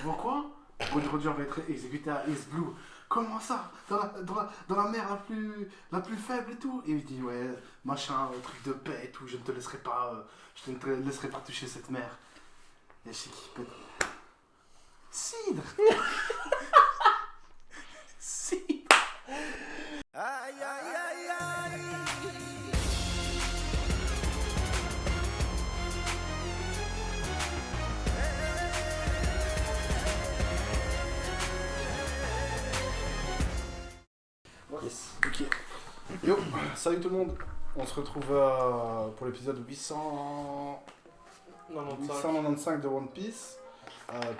Pourquoi Aujourd'hui, on va être exécuté à East Blue. Comment ça dans la mer la plus faible et tout. Et il dit, ouais, machin, truc de paix et tout, je ne te laisserai pas toucher cette mer. Et je sais qui pète. Cidre. Cidre. Aïe, aïe, aïe, aïe. Yes. Ok. Yo, salut tout le monde. On se retrouve pour l'épisode 895 de One Piece.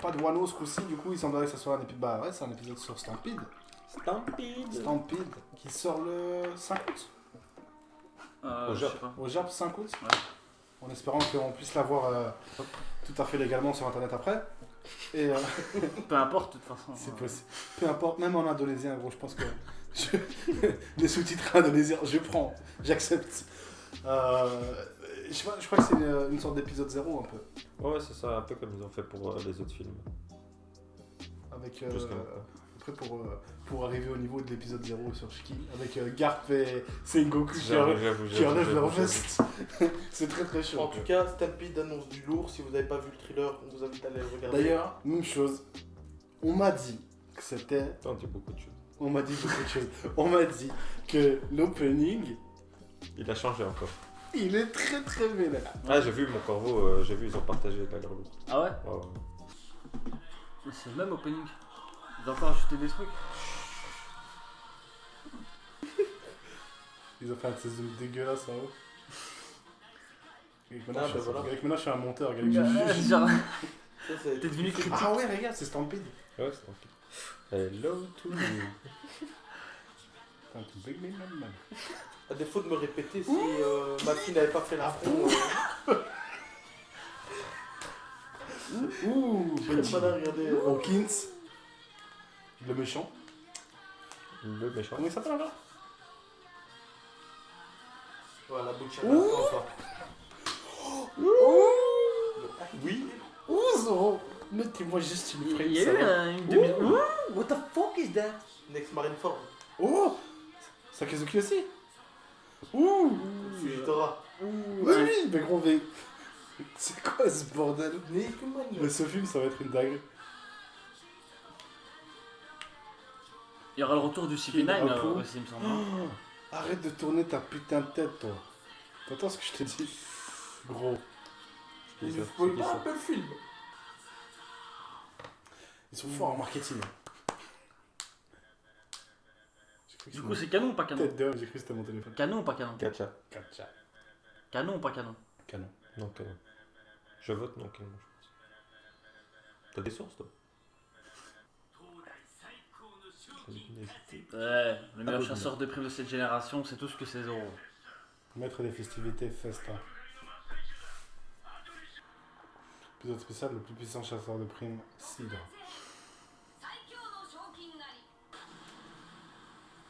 Pas de Wano ce coup-ci, du coup il semblerait que ce soit un épisode. Bah ouais, c'est un épisode sur Stampede. Stampede qui sort le 5 août. Au Jap 5 août. Ouais. En espérant qu'on puisse l'avoir tout à fait légalement sur internet après. Et Peu importe, de toute façon. c'est possible. Peu importe, même en indonésien, gros, je pense que les sous-titres indonésiens, je prends, j'accepte. Je crois que c'est une sorte d'épisode 0 un peu. Ouais, c'est ça, un peu comme ils ont fait pour les autres films. Avec, Jusqu'à maintenant. après pour arriver au niveau de l'épisode 0 sur Shiki, avec Garp et Sengoku qui J'avoue, enlèvent leur veste. C'est très très chaud. En tout cas, Stampede annonce du lourd. Si vous n'avez pas vu le thriller, on vous invite à aller le regarder. D'ailleurs, même chose, on m'a dit que c'était... On dit beaucoup de choses. On m'a dit beaucoup de choses. On m'a dit que l'opening, Il a changé encore. il est très très vénère. Ah, j'ai vu mon corbeau, ils ont partagé la leur look. Ah ouais? Ouais, ouais. Mais c'est le même opening. Ils ont encore ajouté des trucs. Ils ont fait un saison dégueulasse en haut. Avec maintenant, voilà. je suis un monteur. Avec Genre, Ça, c'est- t'es devenu critique. Ah ouais, regarde, c'est Stampede. Ouais, c'est tranquille. Hello to you. Putain, tu big man. À défaut de me répéter, si ma fille n'avait pas fait l'affront, Ouh, je serais pas là à regarder. Hawkins, le méchant. Le méchant. Comment il s'appelle alors? Voilà, bouche à Ouh. Oui. Ouh, Zoro. Mettez-moi juste une frame. Il y a eu une demi. Ouh, what the fuck is that? Next Marineford. Oh, Sakazuki aussi. Ouh. Fujitora. Oui, mais gros, mais... C'est quoi ce bordel? Mais ce film, ça va être une dinguerie. Il y aura le retour du CP9 aussi, il me semble. Oh, arrête de tourner ta putain de tête, toi. T'entends ce que je te dis? Gros. Il C'est ne qui faut ça pas un peu le film. Ils sont forts en marketing. Du coup, c'est canon ou pas canon? Tête d'homme, j'ai cru que c'était mon téléphone. Canon ou pas canon? Gacha. Gacha. Canon ou pas canon? Canon. Non, canon. Je vote non, canon, je pense. T'as des sources, toi? Ouais, le meilleur oui, chasseur de primes de cette génération, c'est tout ce que c'est Zoro. Maître des festivités, Festa. Épisode spécial, le plus puissant chasseur de primes, Cidre.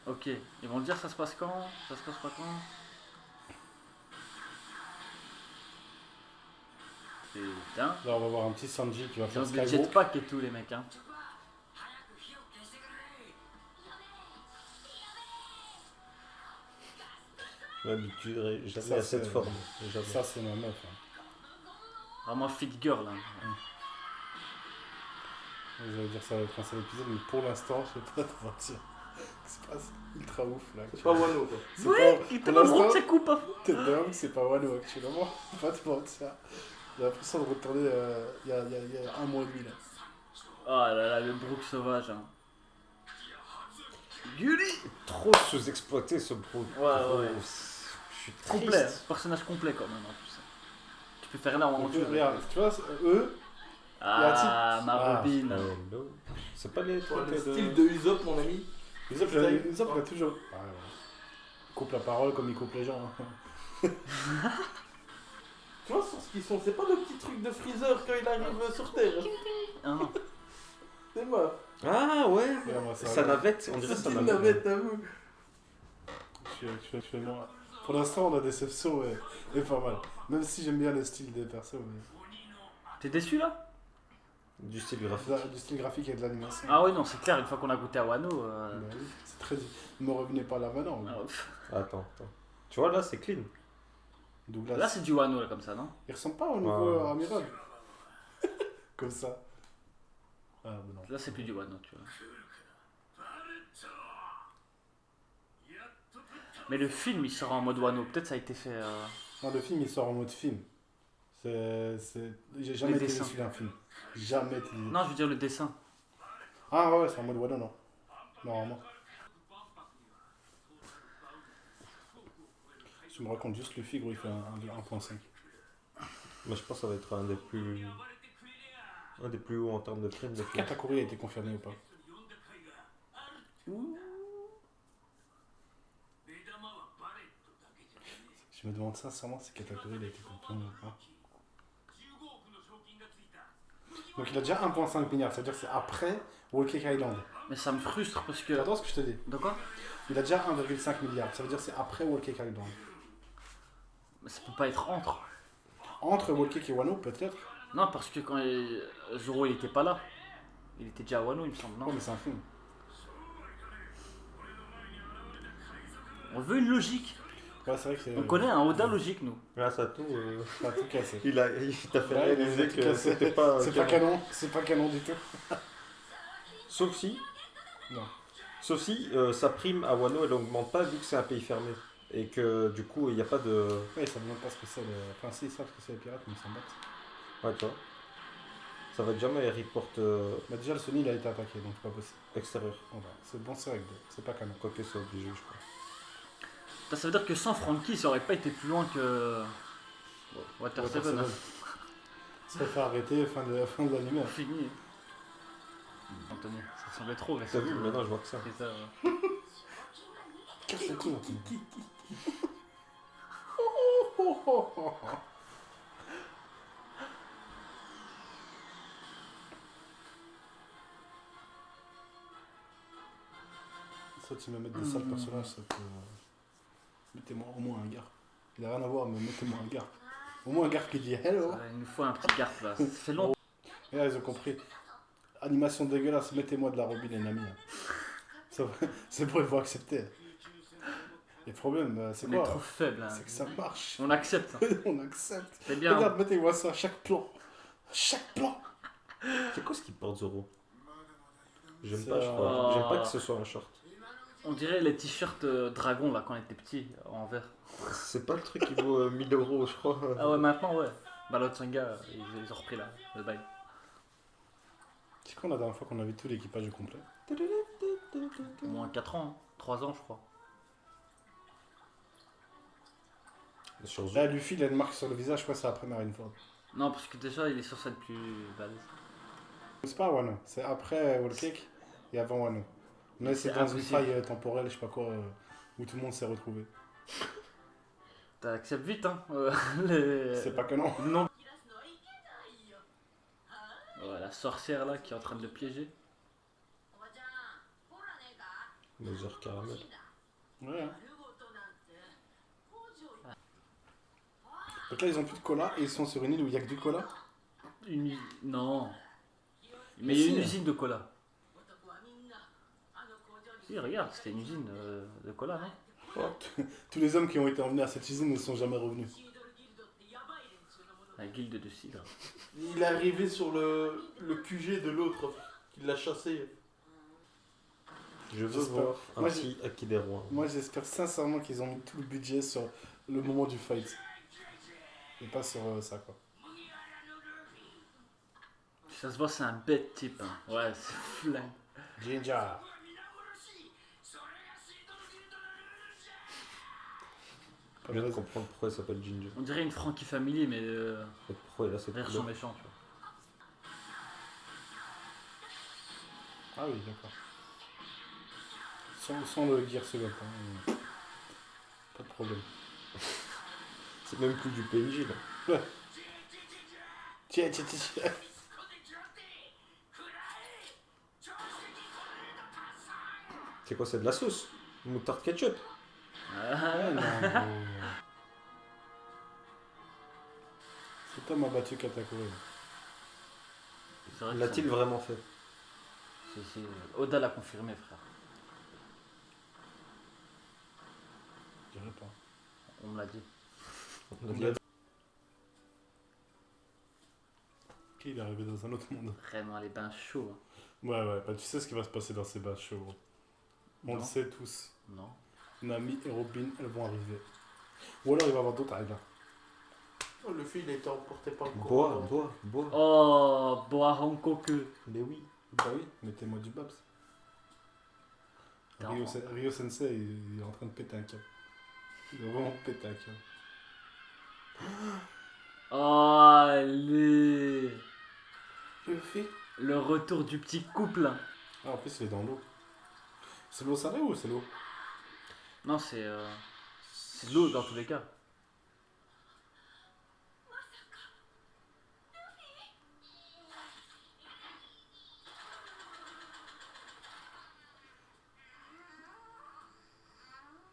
Ok, ils vont le dire ça se passe quand? Ça se passe pas quand? Putain. Là, on va voir un petit Sanji qui va Ils faire ont des Skywalk. jetpacks et tout les mecs hein. Je m'habituerai jamais Ça, à cette c'est- forme. Jamais. Ça, c'est ma meuf. Hein. Vraiment fit girl hein. J'allais dire ça va être un seul épisode, mais pour l'instant, je sais pas te mentir. C'est pas ultra ouf là. C'est pas Wano quoi. C'est Ouais, pas- il pour t'a pas le droit de l'instant, sa coupe hein. tête d'homme, c'est pas Wano actuellement. Pas te mentir. J'ai l'impression de retourner il y a un mois et demi là. Oh là là, le Brook sauvage hein. Gulli. Trop sous-exploité ce pro. Ouais. Je suis triste. Complet, personnage complet quand même en plus. Tu peux faire là en Donc, entier. regarde, tu vois, eux, Ah, ma Ah. Robin. Hello. C'est pas les Toi, trucs le de... style de Usopp, mon ami. les autres, il a toujours. Ah, ouais. Il coupe la parole comme il coupe les gens. Hein. Tu vois, sur ce qu'ils sont, c'est pas le petit truc de Freezer quand il arrive sur Terre. Ah non. C'est moi. Ah ouais. Regarde, moi, ça Sa va. navette, on dirait C'est sa une navette. navette à vous. Je suis actuellement. Pour l'instant, on a des sepsos et pas mal. Même si j'aime bien le style des persos. Mais... T'es déçu là? Du style graphique. Du style graphique et de l'animation. Ah oui, non, c'est clair, une fois qu'on a goûté à Wano. Bah oui, c'est très. Ne revenez pas là maintenant. Pff. Attends. Tu vois, là, c'est clean. Douglas. Là, c'est du Wano, là, comme ça, non? Il ressemble pas au nouveau Ouais. amiral. Comme ça. Ah, mais non. Là, c'est plus du Wano, tu vois. Mais le film, il sort en mode Wano. Peut-être ça a été fait. Non, le film il sort en mode film. J'ai jamais Les été dessins. déçu d'un film. Jamais été. Non, je veux dire le dessin. Ah ouais, c'est en mode Wano, non. Normalement. Tu me racontes juste Luffy, gros, il fait un 1.5. Mais je pense que ça va être un des plus hauts en termes de prime de film. Katakuri a été confirmé ou pas? Je me demande sincèrement si Katakuri il a été confirmé ou pas. Donc il a déjà 1.5 milliard, c'est-à-dire que c'est après Whole Cake Island. Mais ça me frustre parce que. Attends ce que je te dis. De quoi? Il a déjà 1,5 milliard, ça veut dire que c'est après Whole Cake Island. Mais ça peut pas être entre. Entre Whole Cake et Wano, peut-être. Non, parce que quand Zoro il était pas là. Il était déjà à Wano, il me semble, Oh, non? mais c'est un film. On veut une logique. Ouais, c'est vrai que c'est. On connaît un Oda logique, nous. Grâce à tout, Ça a tout cassé. il t'a fait Ouais, réaliser il a tout que cassé. c'était pas. C'est pas canon, c'est pas canon du tout. Sauf si. Non. Sauf si sa prime à Wano elle augmente pas vu que c'est un pays fermé. Et que du coup il n'y a pas de. Ouais, ils savent même pas ce que c'est. Enfin, si, ils savent ce que c'est les pirates, mais ils s'en battent. Ouais, tu vois. Ça va être jamais report Bah, déjà, le Sony il a été attaqué, donc c'est pas possible. extérieur. Bon, bah, c'est bon, c'est réglé, c'est pas canon. Quoique c'est obligé, je crois. Ça veut dire que sans Frankie, ça aurait pas été plus loin que. Water Water 7. Seven. Ça fait arrêter, fin de l'anime. Fini. Anthony, ça ressemblait trop. T'as vu, maintenant je vois que ça. C'est ça. Casse le cou, Anthony. Soit tu me mets des sales personnages, soit mettez-moi au moins un gars. Il a rien à voir, mais mettez-moi un gars. Au moins un gars qui dit hello. Il nous faut un petit garde là. Ça fait long. Et là, ils ont compris. Animation dégueulasse, mettez-moi de la Robin et Nami. C'est pour ils vont accepter. Le problème, c'est On est quoi trop faible. Hein. C'est que ça marche. On accepte. Hein. On accepte. C'est bien. Regarde, mettez-moi ça, chaque plan. Chaque plan. C'est quoi ce qu'il porte Zoro? J'aime C'est, pas, je crois. euh, J'aime pas que ce soit un short. On dirait les t-shirts dragon là quand on était petit en vert. C'est pas le truc qui vaut 1000 euros, je crois. Ah ouais, maintenant ouais. Bah l'autre Senga, ils ont repris là. Le bail. C'est quand la dernière fois qu'on a vu tout l'équipage au complet? Au moins 4 ans. Hein. 3 ans je crois. Sur Zoro. Là, Luffy, il a une marque sur le visage, je crois que c'est après Marineford. Non parce que déjà il est sur celle plus balèze. C'est pas Wano, c'est après Whole Cake et avant Wano. Là, c'est C'est dans une impossible. faille temporelle, je sais pas quoi, où tout le monde s'est retrouvé. T'acceptes vite hein. C'est pas que non. Non. Ouais, la sorcière là qui est en train de le piéger. Les heures caramel. Ouais. Hein. Donc là, ils ont plus de cola et ils sont sur une île où il y a que du cola. Non. Mais Mais il y a si. une usine de cola. Si, regarde, c'était une usine de cola, non? Tous les hommes qui ont été emmenés à cette usine ne sont jamais revenus. La guilde de cidre. Il est arrivé sur le QG de l'autre, qui l'a chassé. Je veux J'espère. voir un Moi, petit Aki des Rois. Moi, j'espère sincèrement qu'ils ont mis tout le budget sur le moment du fight. Et pas sur ça, quoi. Ça se voit, c'est un bête type. Hein. Ouais, c'est flingue. Jinja. Je viens de comprendre pourquoi il s'appelle Ginger. On dirait une Frankie Family, mais Et pourquoi il a cette version couleur. méchant, tu vois. Ah oui, d'accord. Sans le gear second, hein. Pas de problème. C'est même plus du PNJ là. Tiens, tiens, tiens. C'est quoi, c'est de la sauce? Moutarde ketchup? Ah, non, mais... Cet homme a battu Katakuri. C'est vrai que L'a-t-il vraiment fait? Oda l'a confirmé, frère. Je dirais pas. On me l'a dit. On l'a dit. Ok, il est arrivé dans un autre monde. Vraiment, les bains chauds. Hein. Ouais, bah tu sais ce qui va se passer dans ces bains chauds. Gros. On Non. le sait tous. Non. Nami et Robin, elles vont arriver. Ou alors il va y avoir d'autres règles. Oh, le fil a été emporté par le courant. Bois. Oh, Boarankoku. Mais oui. Bah oui, mettez-moi du Babs. T'es Ryo Sensei, il est en train de péter un câble. Il va vraiment péter un câble. Oh, allez. Luffy. Le retour du petit couple. Ah, en plus, il est dans l'eau. C'est l'eau salée ou c'est l'eau? Non, c'est de l'eau dans tous les cas.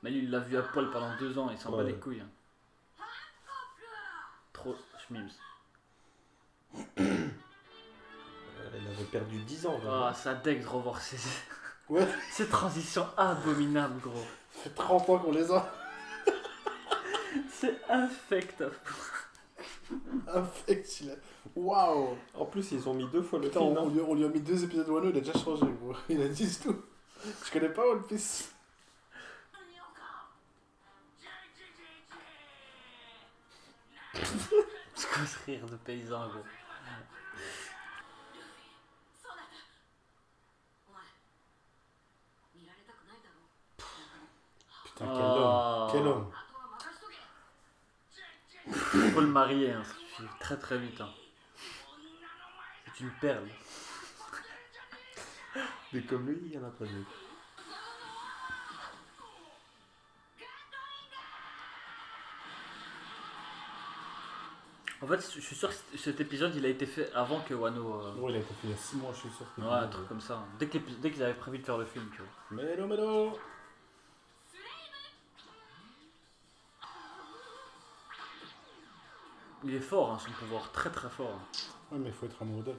Mais lui, il l'a vu à poil pendant 2 ans, il s'en bat Ouais. les couilles. Hein. Trop schmims. Elle avait perdu 10 ans. Ah, vraiment. ça dégue de revoir ces... Ouais, ces transitions abominables, gros. ça fait 30 ans qu'on les a. C'est infect. Infect, il a... Waouh. En plus, ils ont mis 2 fois le Putain, film. on lui a mis 2 épisodes de Wano, il a déjà changé, gros. Il a dit tout. Je connais pas One Piece. C'est quoi ce rire de paysan, gros? Putain, Oh. quel homme. Faut le marier, hein, ça suffit très très vite. Hein. C'est une perle. Mais comme lui, il y en a pas d'autres. En fait, je suis sûr que cet épisode il a été fait avant que Wano. Ouais, il a été fait il y a 6 mois, je suis sûr. Ouais, un truc comme ça. Dès qu'ils avaient prévu de faire le film, tu vois. Mélo. Il est fort, hein, son pouvoir, très très fort. Ouais, mais il faut être amoureux d'elle.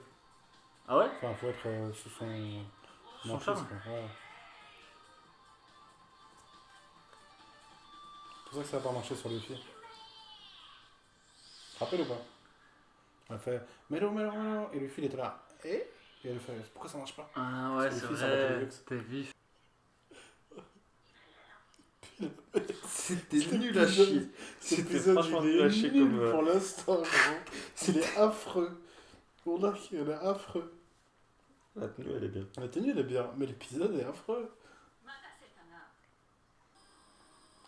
Ah ouais? Enfin, il faut être sous son... Son emprise, charme. quoi. Ouais. C'est pour ça que ça n'a pas marché sur le film. Tu te rappelles ou pas? Elle fait Mélo. Et le fil était là. Et elle fait pourquoi ça marche pas? Ah ouais, C'est c'est le fils, ça va vrai. te C'était vif. C'était nul à chier. Cet C'était épisode, franchement il nul à est chier nul comme. pour l'instant, gros. Il est affreux. On a qu'il est affreux. La tenue, elle est bien. La tenue, elle est bien, mais l'épisode est affreux.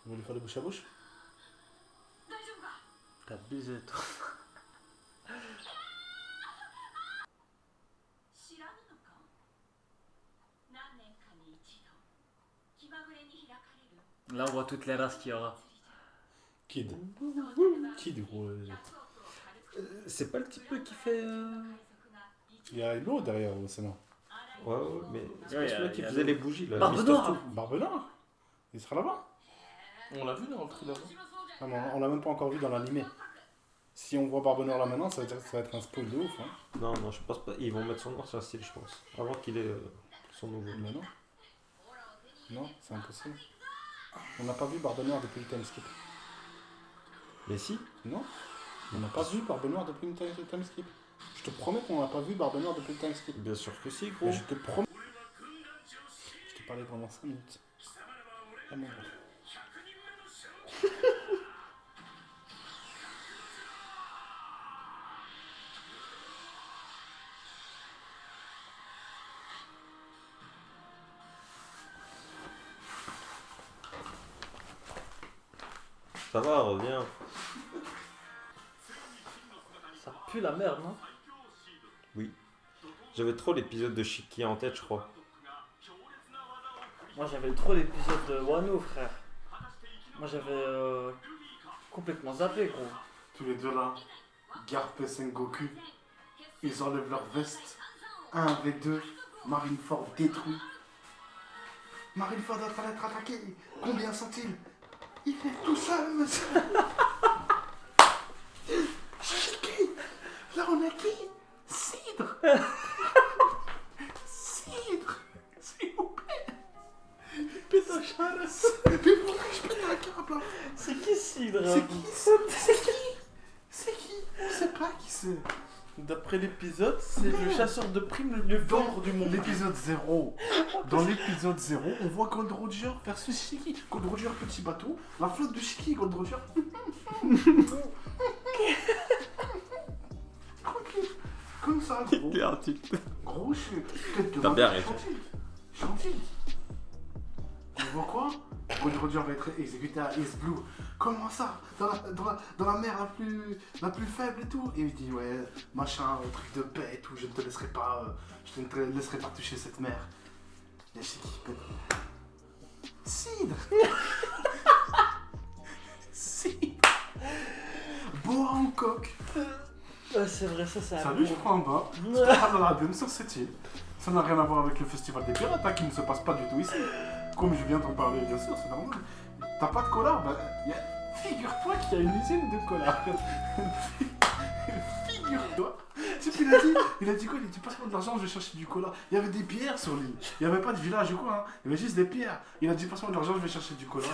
On va lui faire le bouche à bouche? T'as baisé, toi. Là, on voit toutes les races qu'il y aura. Kid, gros. C'est pas le petit peu qui fait. Il y a l'eau derrière, c'est non. Ouais, mais c'est Ouais, pas celui y qui a faisait le- les bougies là. Barbe Mr. Noire. Tout. Barbe Noire. Il sera là-bas. On l'a vu dans le trailer. Ah, mais on l'a même pas encore vu dans l'animé. Si on voit Barbe Noire là maintenant, ça veut dire que ça va être un spoil de ouf. Hein. Non, je pense pas. Ils vont mettre son nom sur un style, je pense. Avant qu'il ait son nouveau. Mais non. Non, c'est impossible. On n'a pas vu Barbe Noire depuis le time skip. Mais si. Non. On n'a pas vu Barbe Noire depuis le time skip. Je te promets qu'on n'a pas vu Barbe Noire depuis le time skip. Bien sûr que si, gros. Mais je te promets. Je t'ai parlé pendant 5 minutes. Ah mon gros. Ça va, reviens. Ça pue la merde, non? J'avais trop l'épisode de Shiki en tête, je crois. Moi, j'avais trop l'épisode de Wano, frère. Moi, j'avais complètement zappé, gros. Tous les deux là, Garp et Sengoku, ils enlèvent leur veste. 1v2, Marineford détruit. Marineford est en train d'être attaqué. Combien sont-ils? Il est tout seul, monsieur. Shiki. Là, on a qui? Cidre. Mais pourquoi je pète un câble là? C'est qui Cidre? C'est qui? C'est qui? On sait pas qui c'est. D'après l'épisode, c'est le chasseur de primes le plus fort du monde. L'épisode 0. Dans l'épisode 0, on voit Gold Roger versus Shiki. Gold Roger, petit bateau. La flotte de Shiki, Gold Roger. Tranquille. Comme ça, gros. Il est un type. Gros, je suis tête de T'as ma bien mère, raison. Gentil. Tu vois quoi? Gold Roger va être exécuté à East Blue. Comment ça? Dans la mer la plus faible et tout. Et il dit ouais, machin, truc de paix et tout, je ne te laisserai pas toucher cette mer. Et Shiki. Cidre. Cidre. Boa en coque. Ouais, c'est vrai, ça c'est un Salut, je gros- prends un bain. C'est pas grave dans la dune sur cette île. Ça n'a rien à voir avec le festival des pirates hein, qui ne se passe pas du tout ici. Comme je viens d'en parler, bien sûr, c'est normal. T'as pas de cola? Bah, figure-toi qu'il y a une usine de cola. Figure-toi. Tu sais, il a dit quoi? Il a dit passe-moi de l'argent, je vais chercher du cola. Il y avait des pierres sur l'île. Il n'y avait pas de village ou quoi, hein. Il y avait juste des pierres. Il a dit passe-moi de l'argent, je vais chercher du cola.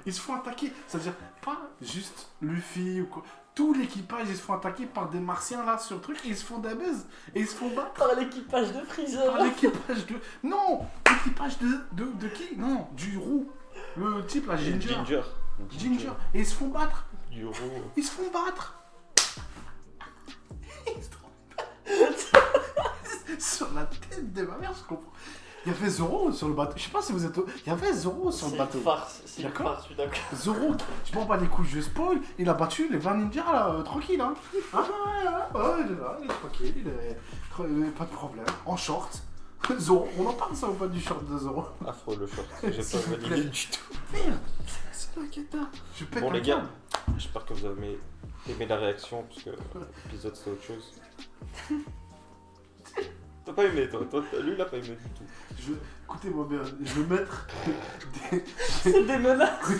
Ils se font attaquer. C'est-à-dire, pas juste Luffy ou quoi. Tout l'équipage, ils se font attaquer par des martiens là sur le truc et ils se font des baises. Et ils se font battre Par l'équipage de Freezer. par l'équipage de. Non! L'équipage de qui? Non, du roux. Le type là, Ginger. Ginger. Et ils se font battre. Du roux. Ils se font battre. Sur la tête de ma mère, je comprends. Il y avait Zoro sur le bateau. Je sais pas si vous êtes. Il y avait Zoro sur C'est le une bateau. farce, c'est une D'accord. farce, je suis d'accord. Zoro, je m'en bats les couilles, je spoil. Il a battu les 20 ninjas là, tranquille. Hein. Ah ouais, il est là, il est tranquille, pas de problème. En short. Zoro, on en parle ça ou pas du short de Zoro? Affreux le short. J'ai S'il pas vous validé plaît. du tout. Merde, c'est la quête. Je pète Bon un les gars, câble. j'espère que vous avez aimé la réaction parce que l'épisode c'est autre chose. T'as pas aimé toi, lui il a pas aimé du tout. Écoutez-moi bien, je vais mettre des. C'est des menaces.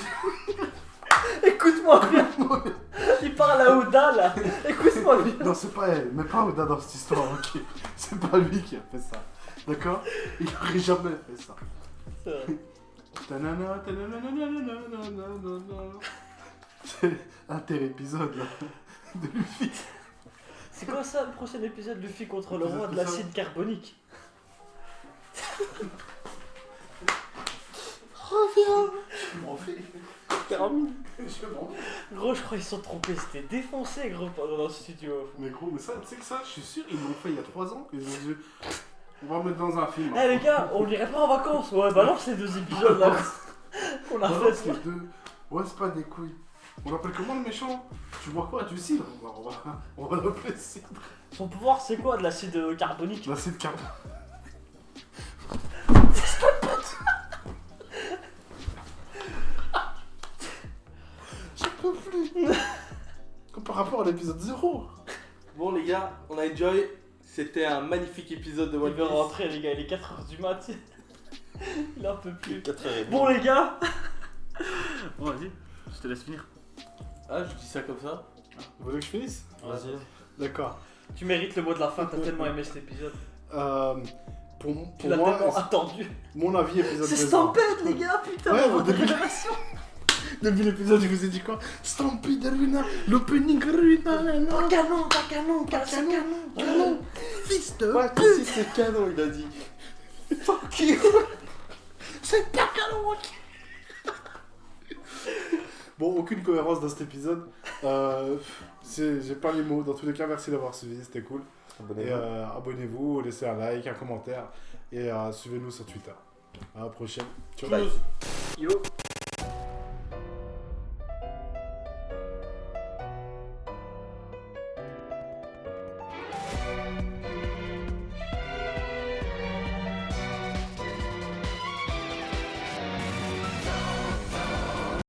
Écoute-moi bien. Il parle à Oda là. Écoute-moi bien. Non, c'est pas elle, mais pas Oda dans cette histoire, ok? C'est pas lui qui a fait ça, d'accord? Il aurait jamais fait ça. C'est vrai. Tanana, tanana, nanana, nanana. C'est inter-épisode là, de Luffy. C'est quoi ça le prochain épisode Luffy contre le roi de Épisode l'acide carbonique? Reviens! Je m'en vais. Termine. Je m'en vais. Gros, je crois qu'ils se sont trompés, c'était défoncé gros pendant dans le studio. Mais gros, mais ça, tu sais que ça, je suis sûr, ils l'ont fait il y a 3 ans. Ils ont dit, on va mettre dans un film. Eh les gars, on irait pas en vacances? Ouais, bah alors ces deux épisodes là qu'on a Non, fait. c'est deux. Ouais, c'est pas des couilles. On l'appelle comment le méchant? Tu bois quoi? Du cidre? On va l'appeler cidre. Son pouvoir c'est quoi de l'acide carbonique? L'acide carbone. Je peux plus. Comme par rapport à l'épisode 0. Bon les gars, on a enjoy. C'était un magnifique épisode de One Il veut Piece. rentrer les gars, il est 4h du mat. Il en peut plus. 4h30. Bon les gars. Bon vas-y, je te laisse finir. Ah, je dis ça comme ça. Vous voulez que je finisse? Vas-y. D'accord. Tu mérites le mot de la fin, t'as tellement aimé cet épisode. Pour Tu l'as moi, tellement attendu. mon avis épisode C'est 2. Stampede les gars, putain. Ouais, votre au début. révélation. Depuis l'épisode, je vous ai dit quoi? Stampede Ruina, l'opening Ruina, Oh, canon, pas canon, canon, canon, fils de Ouais, toi aussi c'est canon, il a dit. fuck you. C'est pas canon. Bon, aucune cohérence dans cet épisode. J'ai pas les mots. Dans tous les cas, merci d'avoir suivi, c'était cool. Et abonnez-vous, laissez un like, un commentaire et suivez-nous sur Twitter. À la prochaine. Ciao. Tchuss. Yo.